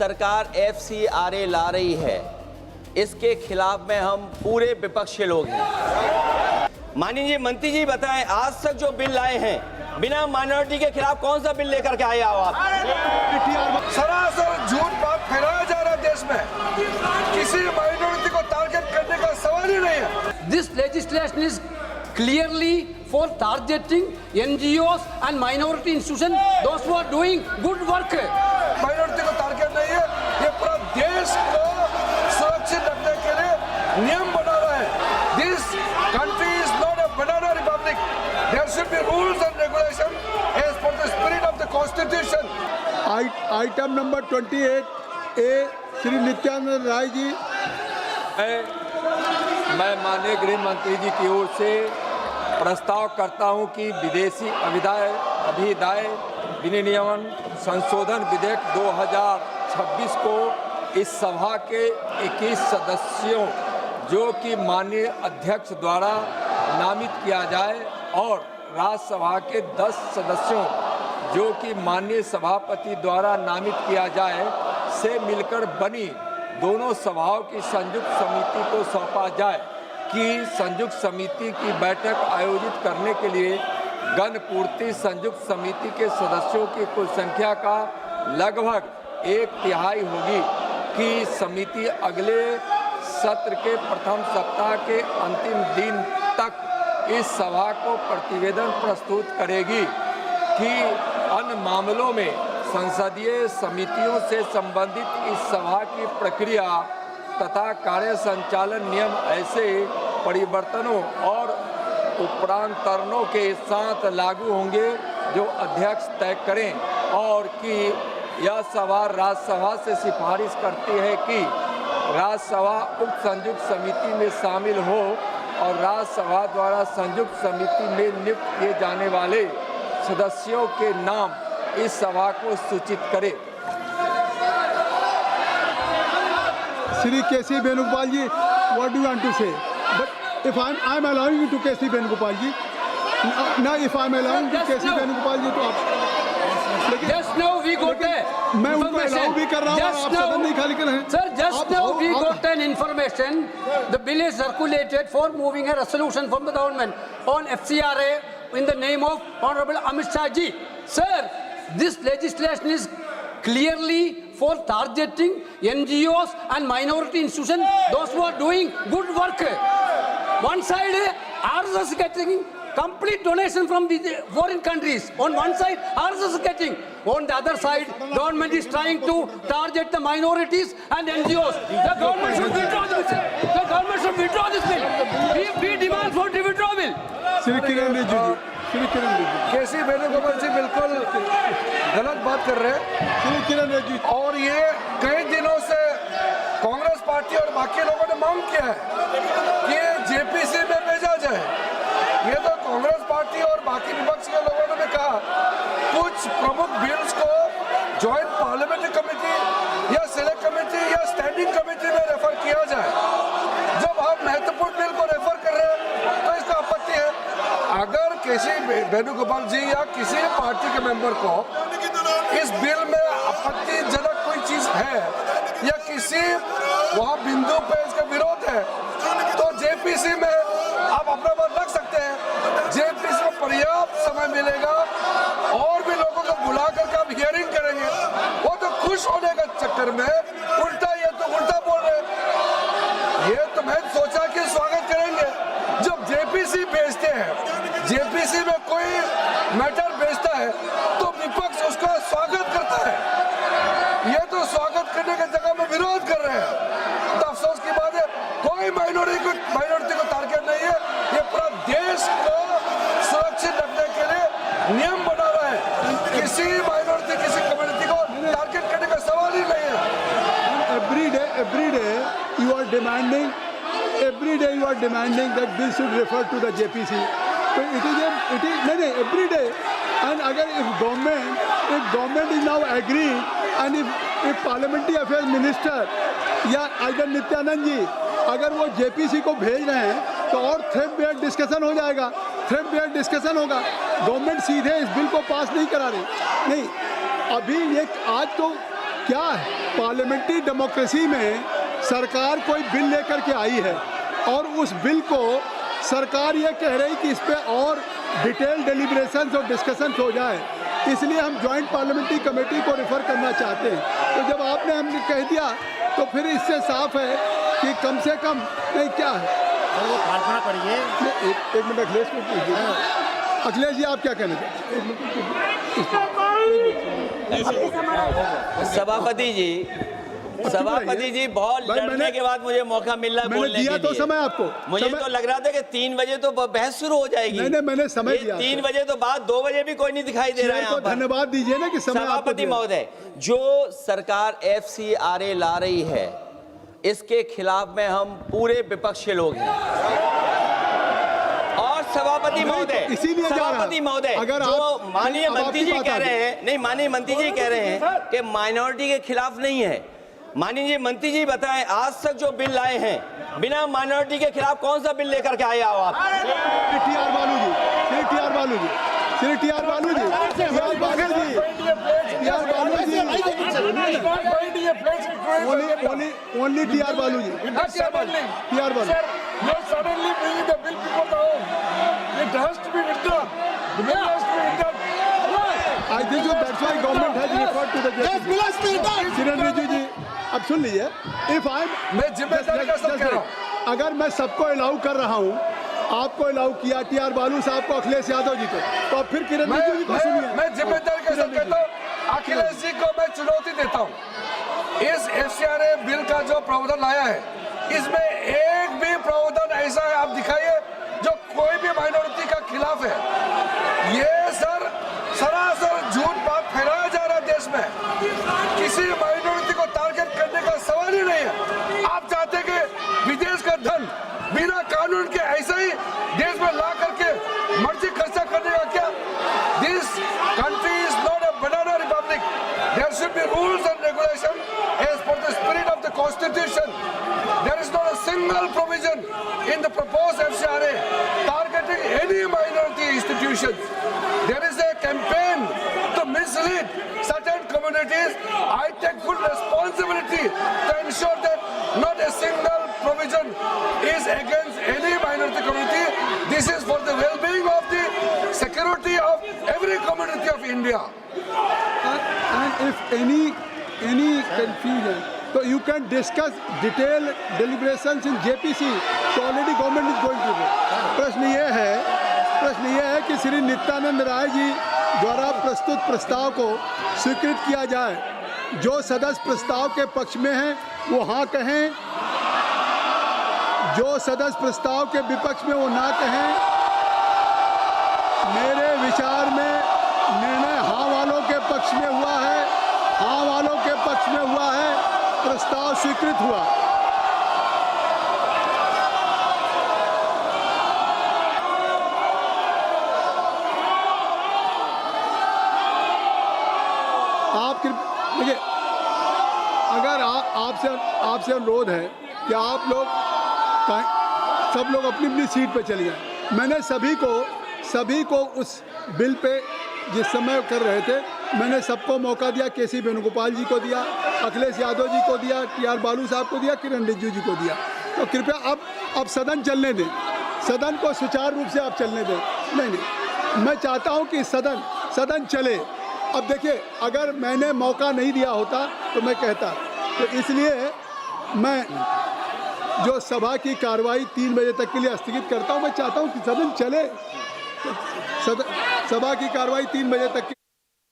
सरकार FCRA ला रही है, इसके खिलाफ में हम पूरे विपक्ष के लोग हैं। माननीय मंत्री जी बताएं, आज तक जो बिल लाए हैं बिना माइनॉरिटी के खिलाफ कौन सा बिल लेकर के आए आप? सरासर झूठ बात फैलाया जा रहा है देश में, किसी माइनॉरिटी को टारगेट करने का सवाल ही नहीं है। This legislation is clearly for targeting NGOs and minority institutions, those who are doing good work. Minority को टारगेट नहीं है, ये पूरा देश को सुरक्षित रखने के लिए नियम बना रहा है। This country is not a banana republic. There should be rules and regulations as per the spirit of the Constitution. Item number 28A Shri Nityanand Rai ji. मैं माननीय गृह मंत्री जी की ओर से प्रस्ताव करता हूं कि विदेशी अभिदाय विनियमन संशोधन विधेयक 2026 को इस सभा के 21 सदस्यों जो कि माननीय अध्यक्ष द्वारा नामित किया जाए और राज्यसभा के 10 सदस्यों जो कि माननीय सभापति द्वारा नामित किया जाए से मिलकर बनी दोनों सभाओं की संयुक्त समिति को सौंपा जाए कि संयुक्त समिति की बैठक आयोजित करने के लिए गणपूर्ति संयुक्त समिति के सदस्यों की कुल संख्या का लगभग 1/3 होगी कि समिति अगले सत्र के प्रथम सप्ताह के अंतिम दिन तक इस सभा को प्रतिवेदन प्रस्तुत करेगी कि अन्य मामलों में संसदीय समितियों से संबंधित इस सभा की प्रक्रिया तथा कार्य संचालन नियम ऐसे परिवर्तनों और उपरांतरणों के साथ लागू होंगे जो अध्यक्ष तय करें और कि यह सभा राज्यसभा से सिफारिश करती है कि राज्यसभा उक्त संयुक्त समिति में शामिल हो और राज्यसभा द्वारा संयुक्त समिति में नियुक्त किए जाने वाले सदस्यों के नाम इस सभा को सूचित करे। श्री केसी वेणुगोपाल जी, what do you want to say? But if I'm allowing you to KC Venugopal ji, now if I'm allowing to केसी वेणुगोपाल जी तो आप Just now we got a मैं उनको allow भी कर रहा हूँ, आप सदन नहीं खाली कर रहे हैं। Sir, just now we got an information. The bill is circulated for moving a resolution from the government on FCRA in the name of Honorable Amit Shah ji. Sir, this legislation is clearly for targeting NGOs and minority institutions, those who are doing good work. One side, RSS is getting complete donation from the foreign countries. On one side, RSS is getting. On the other side, government is trying to target the minorities and NGOs. The government should withdraw this bill. The government should withdraw this bill. We demand for the withdrawal bill. Shri Kiran Rijiju जी, श्री किरण रिजिजू, केसी वेणुगोपाल जी बिल्कुल गलत बात कर रहे हैं श्री किरण रिजिजू और ये कई दिनों से कांग्रेस पार्टी और बाकी लोगों ने मांग किया है कि जेपीसी में भेजा जाए। ये तो कांग्रेस पार्टी और बाकी विपक्ष के लोगों ने कहा कुछ प्रमुख बिल्स को जॉइंट पार्लियामेंट्री कमेटी या सिलेक्ट कमेटी या स्टैंडिंग कमेटी में रेफर किया जाए। जब आप महत्वपूर्ण बिल को रेफर कर रहे हैं तो इसका आपत्ति है। अगर किसी वेणुगोपाल जी या किसी पार्टी के मेंबर को इस बिल में आपत्तिजनक कोई चीज है या किसी वहाँ बिंदु पे इसका विरोध है तो जेपीसी में आप अपना बात रख सकते हैं। जेपीसी में पर्याप्त समय मिलेगा और भी लोगों को बुला करके आप हियरिंग करेंगे। वो तो खुश होने के चक्कर में उल्टा ये तो उल्टा बोल रहे हैं। ये तो मैं सोचा कि स्वागत करेंगे। जब जेपीसी भेजते हैं, जेपीसी में कोई मैटर भेजता है तो विपक्ष उसका स्वागत करता है। ये तो स्वागत करने की जगह में विरोध कर रहे हैं। तो अफसोस की बात है कोई माइनॉरिटी को टारगेट नहीं है। ये पूरा देश को सुरक्षित रखने के लिए नियम बना रहा है। किसी माइनॉरिटी किसी कम्युनिटी को टारगेट करने का सवाल ही नहीं है। every day you are demanding that bill should refer to the JPC. So it is नहीं every day. And अगर if government is now agreeing and if parliamentary affairs minister या अगर नित्यानंद जी अगर वो जेपीसी को भेज रहे हैं तो और थ्रेड डिस्कशन हो जाएगा, थ्रेड डिस्कशन होगा। गवर्नमेंट सीधे इस बिल को पास नहीं करा रही। नहीं, अभी ये आज तो क्या पार्लियामेंट्री डेमोक्रेसी में सरकार कोई बिल लेकर के आई है और उस बिल को सरकार ये कह रही कि इस पे और डिटेल डेलिब्रेशंस और डिस्कशंस हो जाए, इसलिए हम जॉइंट पार्लियामेंट्री कमेटी को रेफर करना चाहते हैं। तो जब आपने हमने कह दिया तो फिर इससे साफ है कि कम से कम नहीं क्या है। वो प्रार्थना करिए। एक मिनट अखिलेश को पूछिए। अखिलेश जी आप क्या कहना चाहते हैं? सभापति जी बहुत लड़ने के बाद मुझे मौका मिल रहा है बोलने के लिए। मैंने दिया तो समय आपको। मुझे तो लग रहा था कि 3 बजे तो बहस शुरू हो जाएगी। नहीं, मैंने समय दिया। 3 बजे तो बाद 2 बजे भी कोई नहीं दिखाई दे रहा है यहाँ पर। धन्यवाद दीजिए ना कि समय आपको सभापति दिया। महोदय, जो सरकार FCRA ला रही है इसके खिलाफ में हम पूरे विपक्ष के लोग हैं। और सभापति महोदय, इसीलिए जा रहा है। सभापति महोदय, अगर जो माननीय मंत्री जी कह रहे हैं, नहीं माननीय मंत्री जी कह रहे हैं कि माइनॉरिटी के खिलाफ नहीं है। माननीय मंत्री जी बताएं, आज तक जो बिल लाए हैं बिना माइनॉरिटी के खिलाफ कौन सा बिल लेकर के आए हो आप? श्री टी आर बालू जी, श्री टी आर बालू जी, श्री टी आर बालू जी, ओनली टी आर बालू जी, टी आर बालू। I think so that's why government has referred to the JPC. किरण रिजिजू जी अब सुन लीजिए, इफ आई मैं जिम्मेदारी का सब कह रहा हूं। अगर मैं सबको अलाउ कर रहा हूं, आपको अलाउ किया टी.आर. बालू साहब को, अखिलेश यादव जी को, तो अब फिर किरण रिजिजू जी को सुनिए। मैं जिम्मेदारी के साथ कहता हूं, अखिलेश जी को मैं चुनौती देता हूं। इस FCRA बिल का जो प्रावधान लाया है, इसमें एक भी प्रावधान ऐसा है आप दिखाइए जो कोई भी माइनॉरिटी का खिलाफ है। ये सर सरासर झूठ बात फैलाया जा रहा है देश में। किसी माइनॉरिटी को टारगेट करने का सवाल ही नहीं है। आप चाहते हैं कि विदेश का धन बिना कानून के ऐसा ही देश में ला करके मर्जी खर्चा करने का क्या? This country is not a banana republic. There should be rules and regulation as per the spirit of the constitution. There is not a single provision in the proposed FCRA targeting any minority institutions. There is a campaign to mislead certain communities. I take full responsibility to ensure that not a single provision is against any minority community. This is for the well-being of the security of every community of India. And if any confusion, so you can discuss detailed deliberations in JPC. So already government is going to do. प्रश्न ये है कि श्री नित्यानंद राय जी द्वारा प्रस्तुत प्रस्ताव को स्वीकृत किया जाए। जो सदस्य प्रस्ताव के पक्ष में हैं वो हाँ कहें, जो सदस्य प्रस्ताव के विपक्ष में वो ना कहें। मेरे विचार में निर्णय हाँ वालों के पक्ष में हुआ है, हाँ वालों के पक्ष में हुआ है, प्रस्ताव स्वीकृत हुआ। आप देखिए, अगर आपसे अनुरोध है कि आप लोग सब लोग अपनी अपनी सीट पे चले जाएं। मैंने सभी को उस बिल पे जिस समय कर रहे थे मैंने सबको मौका दिया। KC वेणुगोपाल जी को दिया, अखिलेश यादव जी को दिया, T.R. बालू साहब को दिया, किरण रिजिजू जी को दिया। तो कृपया अब सदन चलने दें, सदन को सुचारू रूप से आप चलने दें। नहीं, मैं चाहता हूं कि सदन चले। अब देखिए, अगर मैंने मौका नहीं दिया होता तो मैं कहता, तो इसलिए मैं जो सभा की कार्रवाई 3 बजे तक के लिए स्थगित करता हूं। मैं चाहता हूं कि सदन चले, सभा की कार्रवाई 3 बजे तक